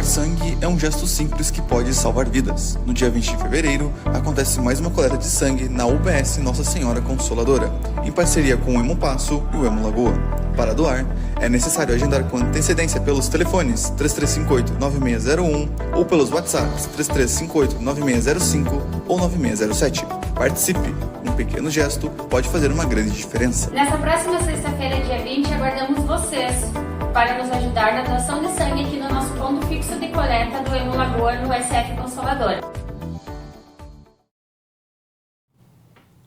Doar sangue é um gesto simples que pode salvar vidas. No dia 20 de fevereiro, acontece mais uma coleta de sangue na UBS Nossa Senhora Consoladora, em parceria com o Hemopasso e o Hemolagoa. Para doar, é necessário agendar com antecedência pelos telefones 3358-9601 ou pelos WhatsApps 3358-9605 ou 9607. Participe! Um pequeno gesto pode fazer uma grande diferença. Nessa próxima sexta-feira, dia 20, aguardamos vocês para nos ajudar na doação de sangue aqui no nosso ponto fixo de coleta do Hemolagoa no SF Consoladora.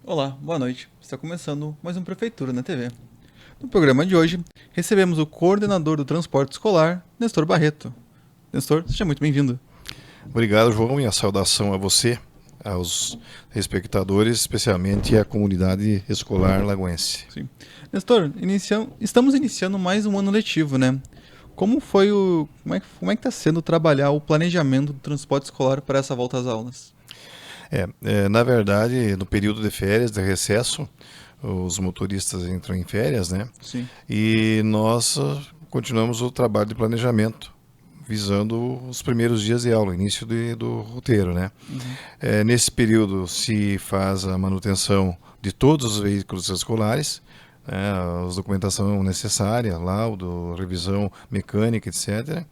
Olá, boa noite. Está começando mais um Prefeitura na TV. No programa de hoje, recebemos o coordenador do transporte escolar, Nestor Barreto. Nestor, seja muito bem-vindo. Obrigado, João, e a saudação a você, aos espectadores, especialmente à comunidade escolar lagoense. Sim. Nestor, estamos iniciando mais um ano letivo, né? Como é que está sendo trabalhar o planejamento do transporte escolar para essa volta às aulas? Na verdade, no período de férias, de recesso, os motoristas entram em férias, né? Sim. E nós continuamos o trabalho de planejamento, visando os primeiros dias de aula, início do roteiro, né? Uhum. Nesse período se faz a manutenção de todos os veículos escolares, a documentação necessária, laudo, revisão mecânica, etc.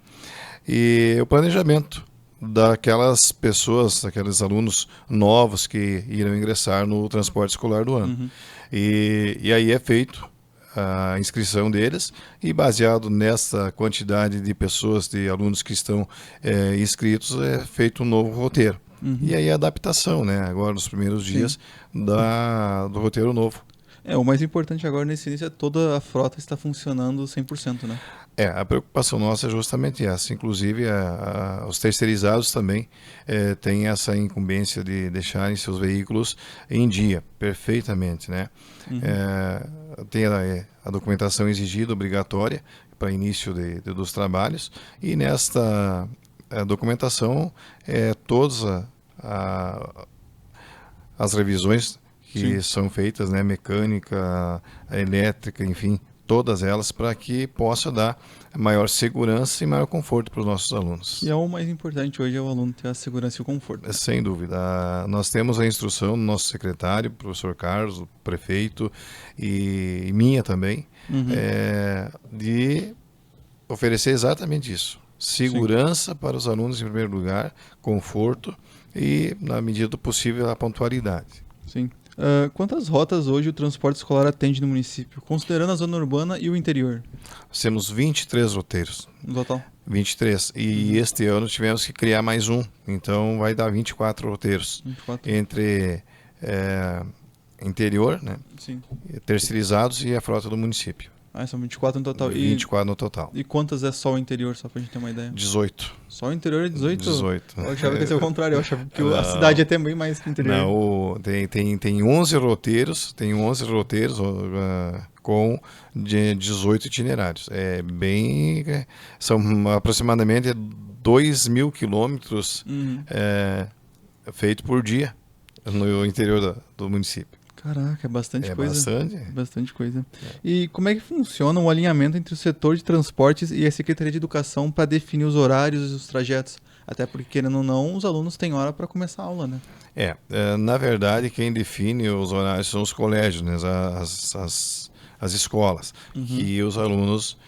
E o planejamento daquelas pessoas, daqueles alunos novos que irão ingressar no transporte escolar do ano. Uhum. E aí é feito a inscrição deles e baseado nessa quantidade de pessoas, de alunos que estão inscritos, é feito um novo roteiro. Uhum. E aí a adaptação, né, agora nos primeiros dias do roteiro novo. O mais importante agora nesse início é toda a frota está funcionando 100%, né? A preocupação nossa é justamente essa. Inclusive, os terceirizados também têm essa incumbência de deixarem seus veículos em dia, perfeitamente, né? Uhum. Tem a documentação exigida, obrigatória, para início dos trabalhos, e nesta documentação, todas as revisões que são feitas, né, mecânica, elétrica, enfim, todas elas, para que possa dar maior segurança e maior conforto para os nossos alunos. E o mais importante hoje é o aluno ter a segurança e o conforto. Sem dúvida. Nós temos a instrução do nosso secretário, professor Carlos, o prefeito, e minha também, Uhum. de oferecer exatamente isso. Segurança para os alunos em primeiro lugar, conforto e, na medida do possível, a pontualidade. Sim. Quantas rotas hoje o transporte escolar atende no município, considerando a zona urbana e o interior? Nós temos 23 roteiros. No total? 23. E este ano tivemos que criar mais um. Então vai dar 24 roteiros. 24. Entre interior, né, Sim. terceirizados e a frota do município. São 24 no total. 24 no total. E quantas é só o interior, só pra gente ter uma ideia? 18. Só o interior é 18? 18. Eu achava que ia ser o contrário, eu achava que a cidade é também mais que o interior. Não, tem 11 roteiros, com 18 itinerários. São aproximadamente 2.000 quilômetros feito por dia no interior do município. Caraca, é bastante coisa. Bastante coisa. E como é que funciona o alinhamento entre o setor de transportes e a Secretaria de Educação para definir os horários e os trajetos? Até porque, querendo ou não, os alunos têm hora para começar a aula, né? Na verdade, quem define os horários são os colégios, né? As escolas, que os alunos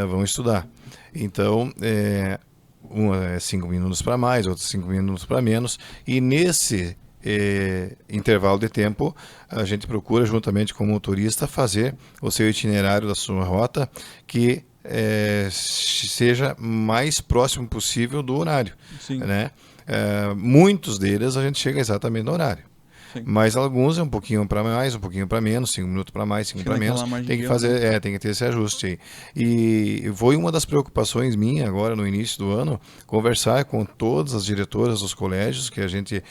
vão estudar. Então, uma é 5 minutos para mais, outra 5 minutos para menos, e nesse intervalo de tempo, a gente procura, juntamente com o motorista, fazer o seu itinerário da sua rota que seja mais próximo possível do horário. Sim. Né? Muitos deles a gente chega exatamente no horário. Sim. Mas alguns é um pouquinho para mais, um pouquinho para menos, 5 minutos para mais, 5 para menos. Tem que fazer, tem que ter esse ajuste aí. E foi uma das preocupações minha agora no início do ano, conversar com todas as diretoras dos colégios, que a gente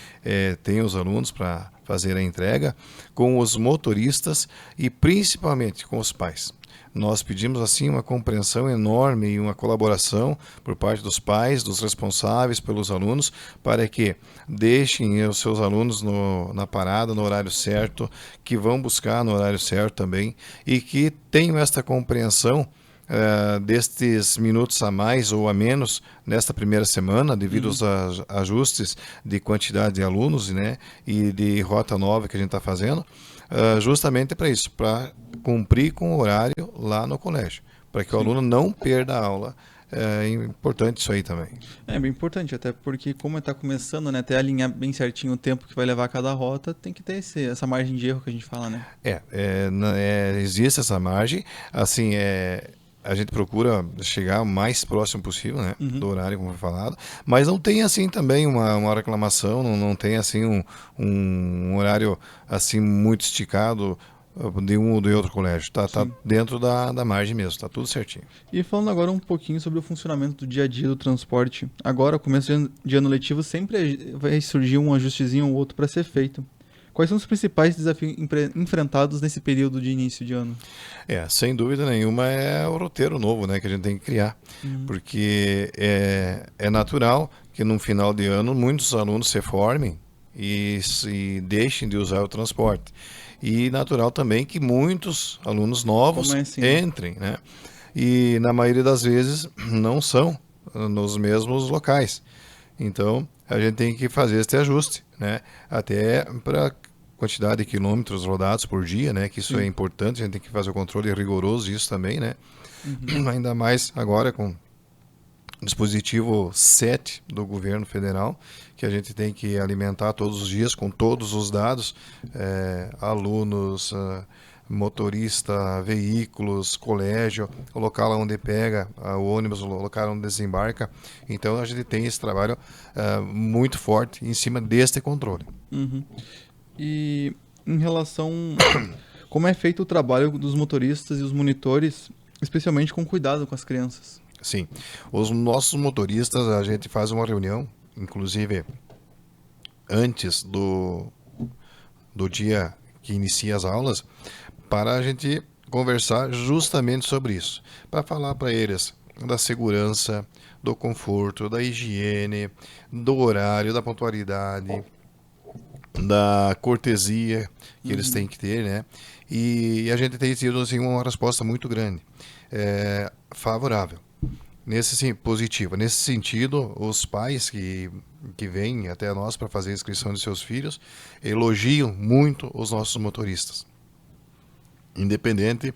tem os alunos para fazer a entrega, com os motoristas e principalmente com os pais. Nós pedimos assim uma compreensão enorme e uma colaboração por parte dos pais, dos responsáveis pelos alunos, para que deixem os seus alunos na parada, no horário certo, que vão buscar no horário certo também, e que tenham esta compreensão destes minutos a mais ou a menos nesta primeira semana, devido aos ajustes de quantidade de alunos, né, e de rota nova que a gente está fazendo, justamente para isso, para cumprir com o horário lá no colégio, para que o aluno não perda a aula. É importante isso aí também. É bem importante, até porque como está começando, né, até alinhar bem certinho o tempo que vai levar cada rota, tem que ter essa margem de erro que a gente fala, né? Existe essa margem, assim, a gente procura chegar o mais próximo possível, né, do horário, como foi falado, mas não tem assim também uma reclamação, não tem assim um horário assim muito esticado de um ou de outro colégio. Tá dentro da margem mesmo, tá tudo certinho. E falando agora um pouquinho sobre o funcionamento do dia a dia do transporte. Agora, começo de ano letivo, sempre vai surgir um ajustezinho ou outro para ser feito. Quais são os principais desafios enfrentados nesse período de início de ano? Sem dúvida nenhuma é o roteiro novo, né, que a gente tem que criar. Porque é natural que no final de ano muitos alunos se formem e deixem de usar o transporte. E natural também que muitos alunos novos entrem, né? E na maioria das vezes não são nos mesmos locais. Então a gente tem que fazer esse ajuste, né? Até para quantidade de quilômetros rodados por dia, né? Que isso é importante, a gente tem que fazer o controle rigoroso disso também, né? Ainda mais agora com o dispositivo 7 do governo federal, que a gente tem que alimentar todos os dias com todos os dados, alunos, motorista, veículos, colégio, o local onde pega o ônibus, o local onde desembarca. Então a gente tem esse trabalho muito forte em cima deste controle. E em relação como é feito o trabalho dos motoristas e os monitores, especialmente com cuidado com as crianças? Sim, os nossos motoristas, a gente faz uma reunião, inclusive antes do dia que inicia as aulas, para a gente conversar justamente sobre isso, para falar para eles da segurança, do conforto, da higiene, do horário, da pontualidade, da cortesia que eles têm que ter, né? E a gente tem tido assim, uma resposta muito grande, favorável. Positiva. Nesse sentido, os pais que vêm até nós para fazer a inscrição de seus filhos elogiam muito os nossos motoristas. Independente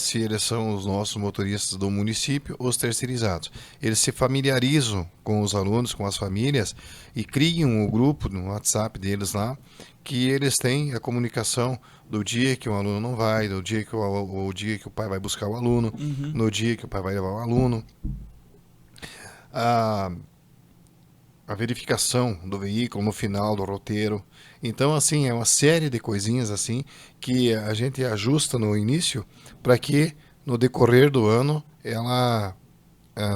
se eles são os nossos motoristas do município ou os terceirizados. Eles se familiarizam com os alunos, com as famílias e criam o grupo no WhatsApp deles lá, que eles têm a comunicação do dia que o aluno não vai, do dia que o dia que o pai vai buscar o aluno, no dia que o pai vai levar o aluno. A verificação do veículo no final do roteiro. Então, assim, é uma série de coisinhas assim que a gente ajusta no início para que no decorrer do ano ela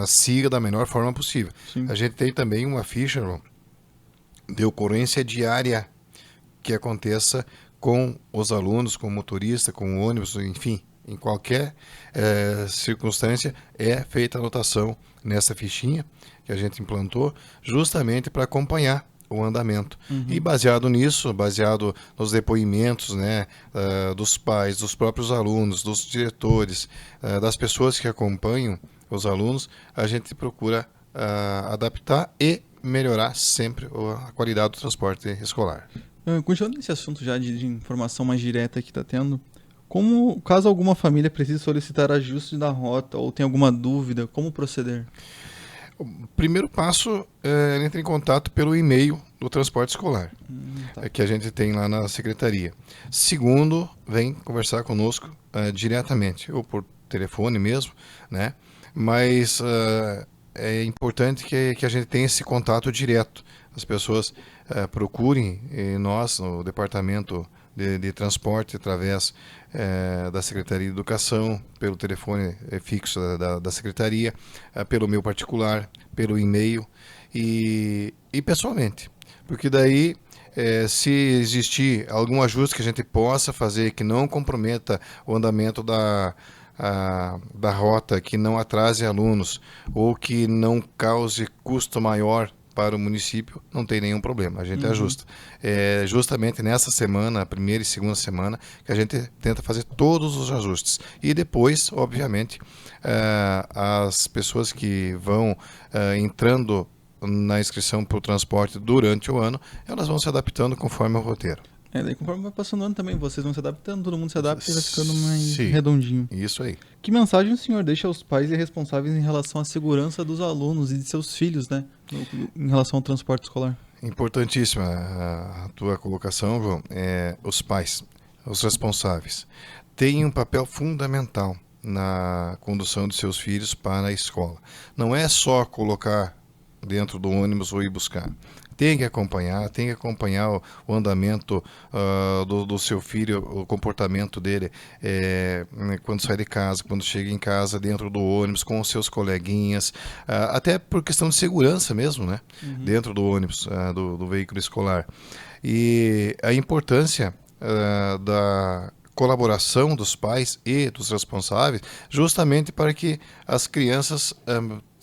siga da melhor forma possível. A gente tem também uma ficha de ocorrência diária que aconteça com os alunos, com o motorista, com o ônibus, enfim, em qualquer circunstância é feita a anotação nessa fichinha que a gente implantou justamente para acompanhar o andamento. E baseado nisso, baseado nos depoimentos, né, dos pais, dos próprios alunos, dos diretores, das pessoas que acompanham os alunos, a gente procura adaptar e melhorar sempre a qualidade do transporte escolar. Continuando nesse assunto já de informação mais direta que está tendo, caso alguma família precise solicitar ajuste da rota ou tem alguma dúvida, como proceder? O primeiro passo é entrar em contato pelo e-mail do transporte escolar, que a gente tem lá na secretaria. Segundo, vem conversar conosco diretamente, ou por telefone mesmo, né? Mas é importante que a gente tenha esse contato direto. As pessoas procurem nós, no departamento de transporte, através da Secretaria de Educação, pelo telefone fixo da Secretaria, pelo meu particular, pelo e-mail e pessoalmente. Porque daí, se existir algum ajuste que a gente possa fazer que não comprometa o andamento da rota, que não atrase alunos ou que não cause custo maior para o município, não tem nenhum problema, a gente ajusta. É justamente nessa semana, a primeira e segunda semana, que a gente tenta fazer todos os ajustes. E depois, obviamente, as pessoas que vão entrando na inscrição para o transporte durante o ano, elas vão se adaptando conforme o roteiro. Daí conforme vai passando o ano também, vocês vão se adaptando, todo mundo se adapta e vai ficando mais redondinho. Isso aí. Que mensagem o senhor deixa aos pais e responsáveis em relação à segurança dos alunos e de seus filhos, né? Em relação ao transporte escolar? Importantíssima a tua colocação, João. Os pais, os responsáveis, têm um papel fundamental na condução de seus filhos para a escola. Não é só colocar dentro do ônibus ou ir buscar. Tem que acompanhar o andamento do seu filho, o comportamento dele quando sai de casa, quando chega em casa, dentro do ônibus, com os seus coleguinhas, até por questão de segurança mesmo, né? Dentro do ônibus, do veículo escolar. E a importância da colaboração dos pais e dos responsáveis, justamente para que as crianças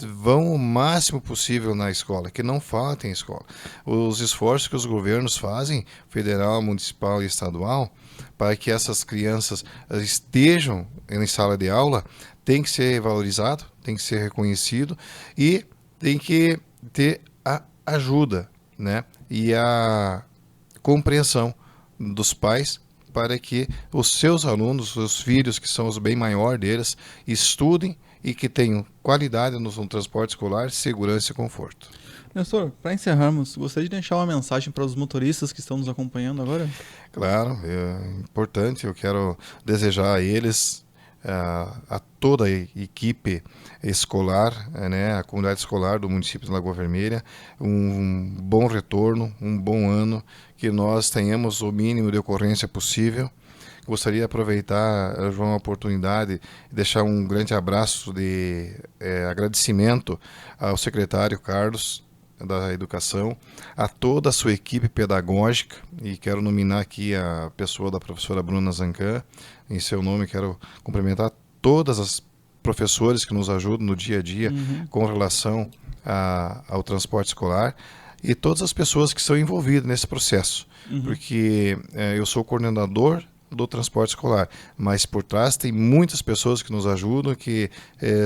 vão o máximo possível na escola, que não faltem escola. Os esforços que os governos fazem, federal, municipal e estadual, para que essas crianças estejam em sala de aula, tem que ser valorizado, tem que ser reconhecido e tem que ter a ajuda, né? E a compreensão dos pais para que os seus alunos, os filhos que são os bem maiores deles, estudem e que tenham qualidade no transporte escolar, segurança e conforto. Nestor, para encerrarmos, gostaria de deixar uma mensagem para os motoristas que estão nos acompanhando agora? Claro, é importante, eu quero desejar a eles, a toda a equipe escolar, né, a comunidade escolar do município de Lagoa Vermelha, um bom retorno, um bom ano, que nós tenhamos o mínimo de ocorrência possível. Gostaria de aproveitar, João, a oportunidade e deixar um grande abraço de agradecimento ao secretário Carlos da Educação, a toda a sua equipe pedagógica, e quero nominar aqui a pessoa da professora Bruna Zancan. Em seu nome, quero cumprimentar todas as professores que nos ajudam no dia a dia com relação ao transporte escolar e todas as pessoas que são envolvidas nesse processo, porque eu sou coordenador do transporte escolar, mas por trás tem muitas pessoas que nos ajudam, que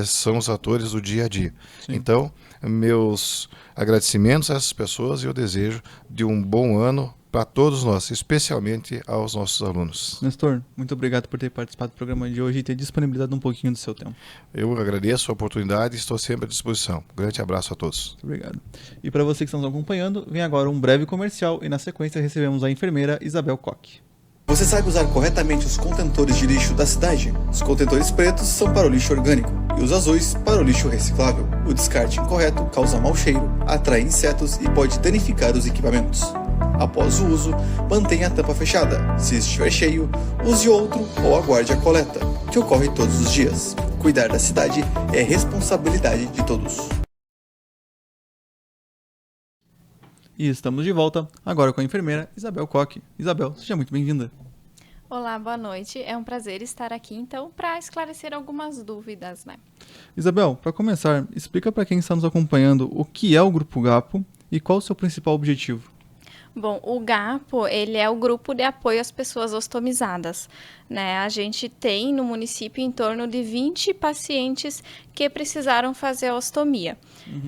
são os atores do dia a dia. Sim. Então, meus agradecimentos a essas pessoas e eu desejo de um bom ano para todos nós, especialmente aos nossos alunos. Nestor, muito obrigado por ter participado do programa de hoje e ter disponibilizado um pouquinho do seu tempo. Eu agradeço a oportunidade e estou sempre à disposição. Um grande abraço a todos. Muito obrigado. E para você que está nos acompanhando, vem agora um breve comercial e na sequência recebemos a enfermeira Isabel Koch. Você sabe usar corretamente os contentores de lixo da cidade? Os contentores pretos são para o lixo orgânico e os azuis para o lixo reciclável. O descarte incorreto causa mau cheiro, atrai insetos e pode danificar os equipamentos. Após o uso, mantenha a tampa fechada. Se estiver cheio, use outro ou aguarde a coleta, que ocorre todos os dias. Cuidar da cidade é responsabilidade de todos. E estamos de volta, agora com a enfermeira Isabel Koch. Isabel, seja muito bem-vinda. Olá, boa noite. É um prazer estar aqui, então, para esclarecer algumas dúvidas, né? Isabel, para começar, explica para quem está nos acompanhando o que é o Grupo GAPO e qual o seu principal objetivo. Bom, o GAPO, ele é o grupo de apoio às pessoas ostomizadas, né? A gente tem no município em torno de 20 pacientes que precisaram fazer a ostomia.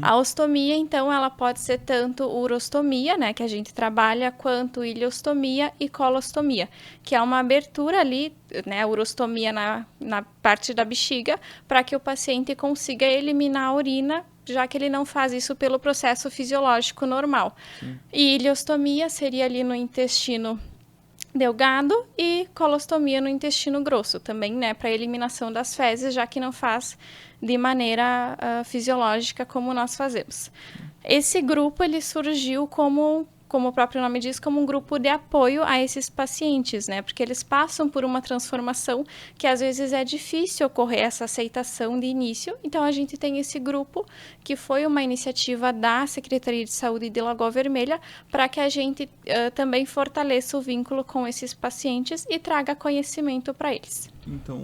A ostomia, então, ela pode ser tanto urostomia, né, que a gente trabalha, quanto ileostomia e colostomia, que é uma abertura ali, né, urostomia na parte da bexiga, para que o paciente consiga eliminar a urina, já que ele não faz isso pelo processo fisiológico normal. Sim. E ileostomia seria ali no intestino delgado e colostomia no intestino grosso, também, né, para eliminação das fezes, já que não faz de maneira fisiológica como nós fazemos. Esse grupo, ele surgiu como o próprio nome diz, como um grupo de apoio a esses pacientes, né? Porque eles passam por uma transformação que às vezes é difícil ocorrer essa aceitação de início. Então, a gente tem esse grupo, que foi uma iniciativa da Secretaria de Saúde de Lagoa Vermelha, para que a gente também fortaleça o vínculo com esses pacientes e traga conhecimento para eles. Então,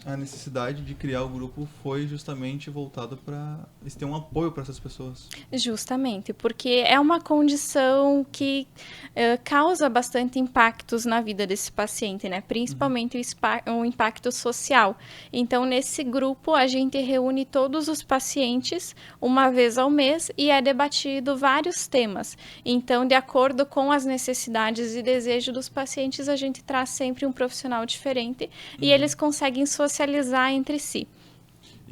a necessidade de criar o grupo foi justamente voltada para eles terem um apoio para essas pessoas. Justamente, porque é uma condição que causa bastante impactos na vida desse paciente, né? Principalmente o impacto social. Então, nesse grupo, a gente reúne todos os pacientes uma vez ao mês e é debatido vários temas. Então, de acordo com as necessidades e desejos dos pacientes, a gente traz sempre um profissional diferente e eles conseguem socializar entre si.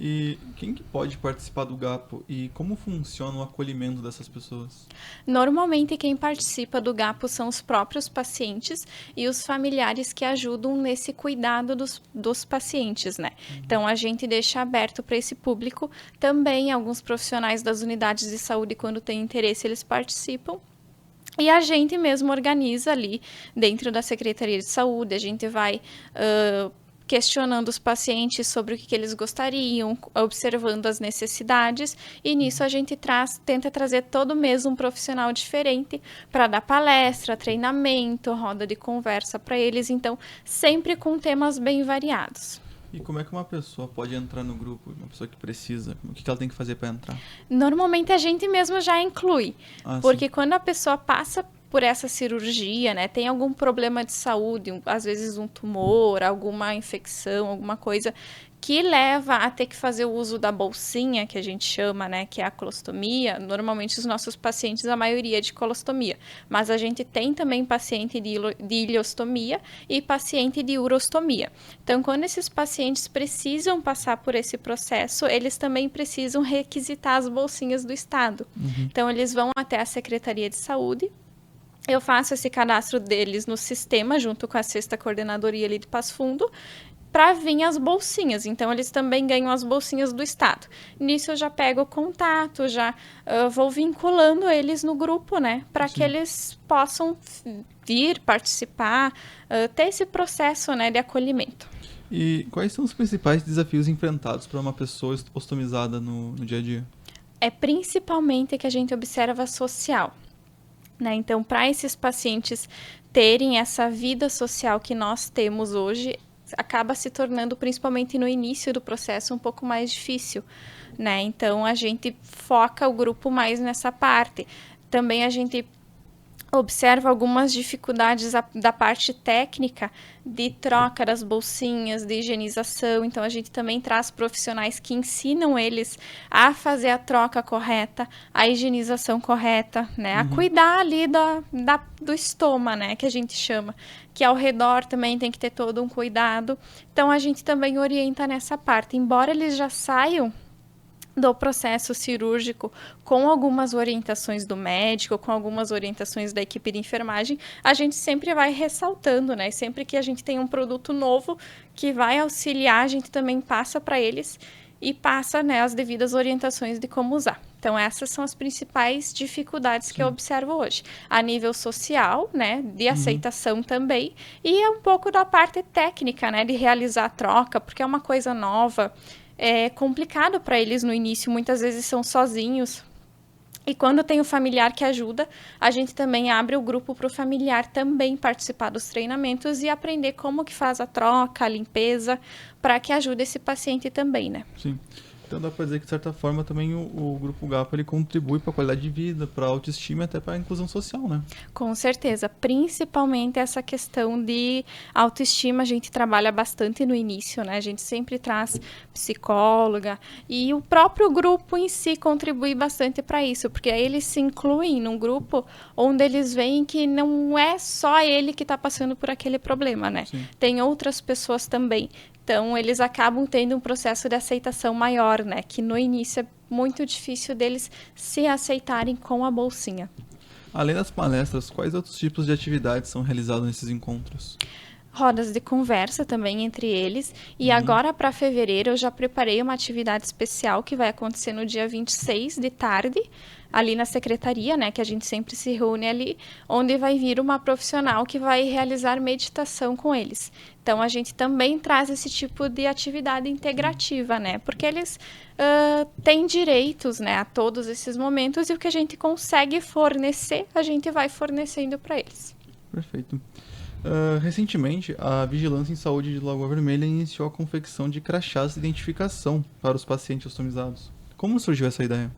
E quem que pode participar do GAPO e como funciona o acolhimento dessas pessoas? Normalmente quem participa do GAPO são os próprios pacientes e os familiares que ajudam nesse cuidado dos pacientes, né? Então a gente deixa aberto para esse público. Também alguns profissionais das unidades de saúde, quando tem interesse, eles participam. E a gente mesmo organiza ali dentro da Secretaria de Saúde, a gente vai questionando os pacientes sobre o que eles gostariam, observando as necessidades, e nisso a gente tenta trazer todo mês um profissional diferente para dar palestra, treinamento, roda de conversa para eles, então sempre com temas bem variados. E como é que uma pessoa pode entrar no grupo, uma pessoa que precisa, o que ela tem que fazer para entrar? Normalmente a gente mesmo já inclui, porque sim. Quando a pessoa passa por essa cirurgia, né, tem algum problema de saúde, às vezes um tumor, alguma infecção, alguma coisa que leva a ter que fazer o uso da bolsinha, que a gente chama, né, que é a colostomia. Normalmente os nossos pacientes, a maioria é de colostomia, mas a gente tem também paciente de ileostomia e paciente de urostomia. Então, quando esses pacientes precisam passar por esse processo, eles também precisam requisitar as bolsinhas do Estado. Então, eles vão até a Secretaria de Saúde. Eu faço esse cadastro deles no sistema, junto com a 6ª Coordenadoria ali de Passo Fundo, para vir as bolsinhas. Então, eles também ganham as bolsinhas do Estado. Nisso, eu já pego o contato, já vou vinculando eles no grupo, né? Para que eles possam vir, participar, ter esse processo, né, de acolhimento. E quais são os principais desafios enfrentados para uma pessoa ostomizada no dia a dia? É principalmente que a gente observa social. Né? Então, para esses pacientes terem essa vida social que nós temos hoje, acaba se tornando, principalmente no início do processo, um pouco mais difícil, né? Então, a gente foca o grupo mais nessa parte. Também a gente observa algumas dificuldades da parte técnica de troca das bolsinhas, de higienização. Então, a gente também traz profissionais que ensinam eles a fazer a troca correta, a higienização correta, né? A cuidar ali do estômago, né? Que a gente chama. Que ao redor também tem que ter todo um cuidado. Então, a gente também orienta nessa parte. Embora eles já saiam do processo cirúrgico com algumas orientações do médico, com algumas orientações da equipe de enfermagem, a gente sempre vai ressaltando, né? Sempre que a gente tem um produto novo que vai auxiliar, a gente também passa para eles e passa, né, as devidas orientações de como usar. Então, essas são as principais dificuldades que eu observo hoje. A nível social, né, de aceitação também, e é um pouco da parte técnica, né, de realizar a troca, porque é uma coisa nova. É complicado para eles no início, muitas vezes são sozinhos. E quando tem o familiar que ajuda, a gente também abre o grupo para o familiar também participar dos treinamentos e aprender como que faz a troca, a limpeza, para que ajude esse paciente também, né? Sim. Então dá para dizer que, de certa forma, também o Grupo GAPO ele contribui para a qualidade de vida, para a autoestima e até para a inclusão social, né? Com certeza. Principalmente essa questão de autoestima, a gente trabalha bastante no início, né? A gente sempre traz psicóloga e o próprio grupo em si contribui bastante para isso, porque aí eles se incluem num grupo onde eles veem que não é só ele que está passando por aquele problema, né? Sim. Tem outras pessoas também. Então, eles acabam tendo um processo de aceitação maior, né? Que no início é muito difícil deles se aceitarem com a bolsinha. Além das palestras, quais outros tipos de atividades são realizados nesses encontros? Rodas de conversa também entre eles. E agora, para fevereiro, eu já preparei uma atividade especial que vai acontecer no dia 26 de tarde, ali na secretaria, né, que a gente sempre se reúne ali, onde vai vir uma profissional que vai realizar meditação com eles. Então, a gente também traz esse tipo de atividade integrativa, né, porque eles têm direitos, né, a todos esses momentos, e o que a gente consegue fornecer, a gente vai fornecendo para eles. Perfeito. Recentemente, a Vigilância em Saúde de Lagoa Vermelha iniciou a confecção de crachás de identificação para os pacientes ostomizados. Como surgiu essa ideia?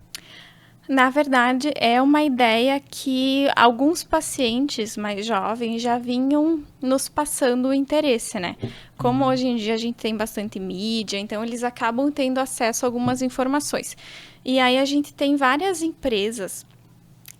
Na verdade, é uma ideia que alguns pacientes mais jovens já vinham nos passando o interesse, né? Como hoje em dia a gente tem bastante mídia, então eles acabam tendo acesso a algumas informações. E aí a gente tem várias empresas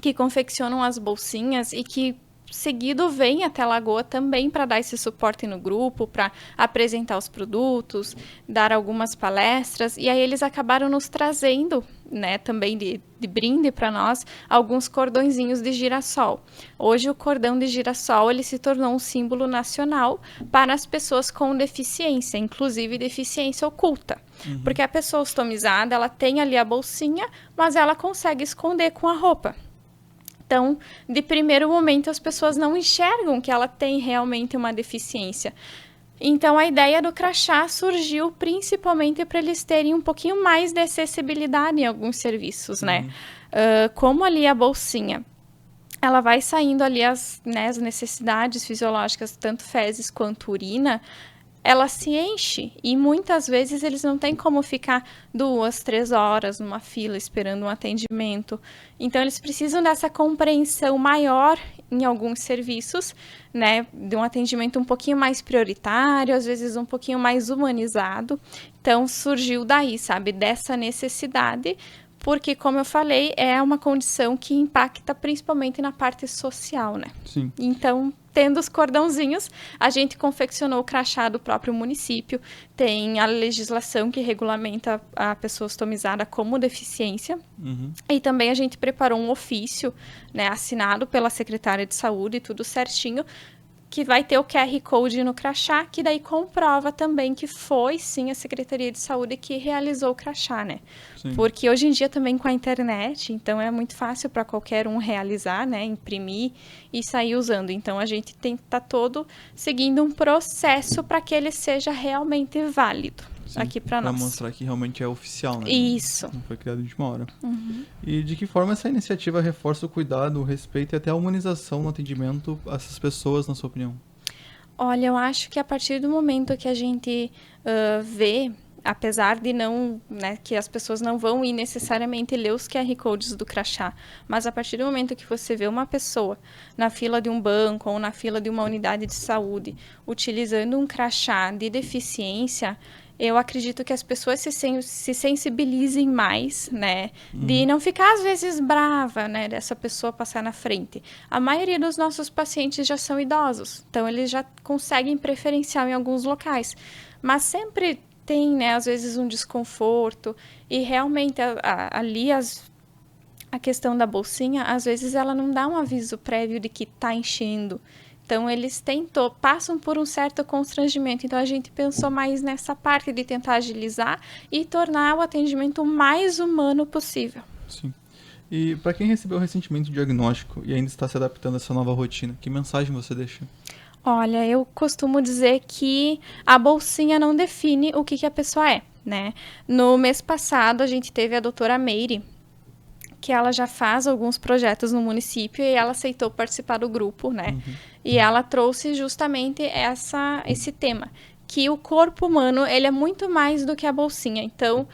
que confeccionam as bolsinhas e que seguido vem até a Lagoa também para dar esse suporte no grupo, para apresentar os produtos, dar algumas palestras, e aí eles acabaram nos trazendo, né, também de brinde para nós, alguns cordõezinhos de girassol. Hoje o cordão de girassol ele se tornou um símbolo nacional para as pessoas com deficiência, inclusive deficiência oculta. Porque a pessoa ostomizada, ela tem ali a bolsinha, mas ela consegue esconder com a roupa. Então, de primeiro momento, as pessoas não enxergam que ela tem realmente uma deficiência. Então, a ideia do crachá surgiu principalmente para eles terem um pouquinho mais de acessibilidade em alguns serviços, né? Como ali a bolsinha, ela vai saindo ali as necessidades fisiológicas, tanto fezes quanto urina, ela se enche e muitas vezes eles não têm como ficar 2, 3 horas numa fila esperando um atendimento. Então, eles precisam dessa compreensão maior em alguns serviços, né, de um atendimento um pouquinho mais prioritário, às vezes um pouquinho mais humanizado. Então, surgiu daí, sabe, dessa necessidade, porque, como eu falei, é uma condição que impacta principalmente na parte social, né? Sim. Então, tendo os cordãozinhos, a gente confeccionou o crachá do próprio município, tem a legislação que regulamenta a pessoa ostomizada como deficiência, e também a gente preparou um ofício, né, assinado pela secretária de saúde, tudo certinho, que vai ter o QR Code no crachá, que daí comprova também que foi, sim, a Secretaria de Saúde que realizou o crachá, né? Sim. Porque hoje em dia também com a internet, então é muito fácil para qualquer um realizar, né? Imprimir e sair usando. Então, a gente tem que estar todo seguindo um processo para que ele seja realmente válido. Sim, aqui para nós. Para mostrar que realmente é oficial, né? Isso. Não foi criado de última hora. E de que forma essa iniciativa reforça o cuidado, o respeito e até a humanização no atendimento a essas pessoas, na sua opinião? Olha, eu acho que a partir do momento que a gente vê, apesar de não, né, que as pessoas não vão ir necessariamente ler os QR Codes do crachá, mas a partir do momento que você vê uma pessoa na fila de um banco ou na fila de uma unidade de saúde utilizando um crachá de deficiência, eu acredito que as pessoas se sensibilizem mais, né? De não ficar, às vezes, brava, né? Dessa pessoa passar na frente. A maioria dos nossos pacientes já são idosos, então eles já conseguem preferencial em alguns locais. Mas sempre tem, né? Às vezes, um desconforto. E, realmente, ali a questão da bolsinha, às vezes, ela não dá um aviso prévio de que está enchendo. Então, eles passam por um certo constrangimento. Então, a gente pensou mais nessa parte de tentar agilizar e tornar o atendimento o mais humano possível. Sim. E para quem recebeu recentemente o diagnóstico e ainda está se adaptando a essa nova rotina, que mensagem você deixa? Olha, eu costumo dizer que a bolsinha não define o que a pessoa é, né? No mês passado, a gente teve a doutora Meire, que ela já faz alguns projetos no município e ela aceitou participar do grupo, né? E ela trouxe justamente esse tema, que o corpo humano, ele é muito mais do que a bolsinha. Então,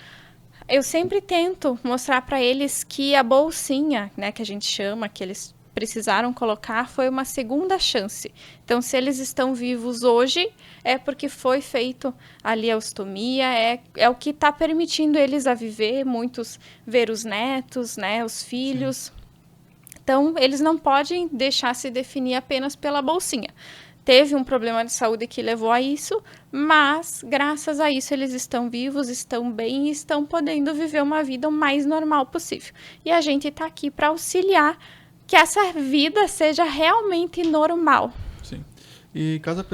eu sempre tento mostrar para eles que a bolsinha, né, que a gente chama, que eles precisaram colocar, foi uma segunda chance. Então, se eles estão vivos hoje, é porque foi feito ali a ostomia, é o que está permitindo eles a viver, muitos ver os netos, né, os filhos. Sim. Então, eles não podem deixar se definir apenas pela bolsinha. Teve um problema de saúde que levou a isso, mas, graças a isso, eles estão vivos, estão bem e estão podendo viver uma vida o mais normal possível. E a gente está aqui para auxiliar que essa vida seja realmente normal. Sim. E caso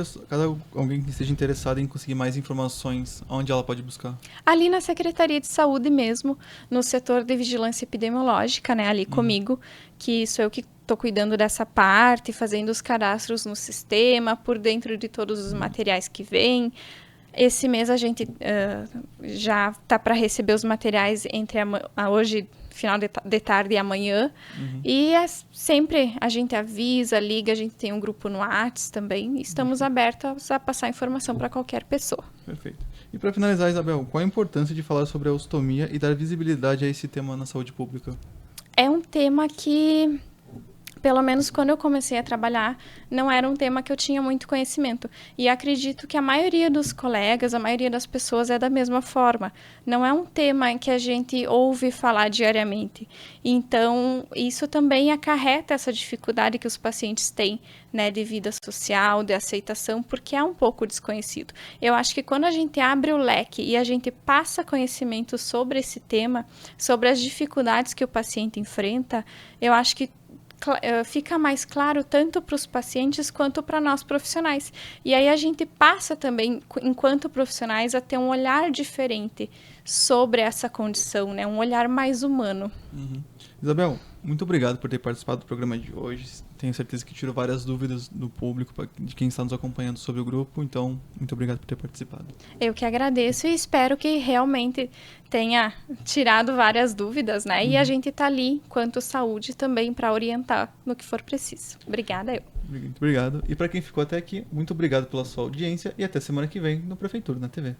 alguém esteja interessado em conseguir mais informações, onde ela pode buscar? Ali na Secretaria de Saúde mesmo, no setor de vigilância epidemiológica, né, ali comigo, que sou eu que estou cuidando dessa parte, fazendo os cadastros no sistema, por dentro de todos os materiais que vêm. Esse mês a gente já está para receber os materiais entre hoje, final de tarde e amanhã. E sempre a gente avisa, liga, a gente tem um grupo no WhatsApp também. Estamos abertos a passar informação para qualquer pessoa. Perfeito. E para finalizar, Isabel, qual a importância de falar sobre a ostomia e dar visibilidade a esse tema na saúde pública? É um tema que, pelo menos quando eu comecei a trabalhar, não era um tema que eu tinha muito conhecimento. E acredito que a maioria dos colegas, a maioria das pessoas é da mesma forma. Não é um tema que a gente ouve falar diariamente. Então, isso também acarreta essa dificuldade que os pacientes têm, né, de vida social, de aceitação, porque é um pouco desconhecido. Eu acho que quando a gente abre o leque e a gente passa conhecimento sobre esse tema, sobre as dificuldades que o paciente enfrenta, eu acho que fica mais claro tanto para os pacientes quanto para nós profissionais. E aí a gente passa também, enquanto profissionais, a ter um olhar diferente sobre essa condição, né? Um olhar mais humano. Isabel, muito obrigado por ter participado do programa de hoje. Tenho certeza que tirou várias dúvidas do público, de quem está nos acompanhando sobre o grupo. Então, muito obrigado por ter participado. Eu que agradeço e espero que realmente tenha tirado várias dúvidas, né? E a gente está ali, quanto saúde, também para orientar no que for preciso. Obrigada, eu. Muito obrigado. E para quem ficou até aqui, muito obrigado pela sua audiência e até semana que vem no Prefeitura na TV.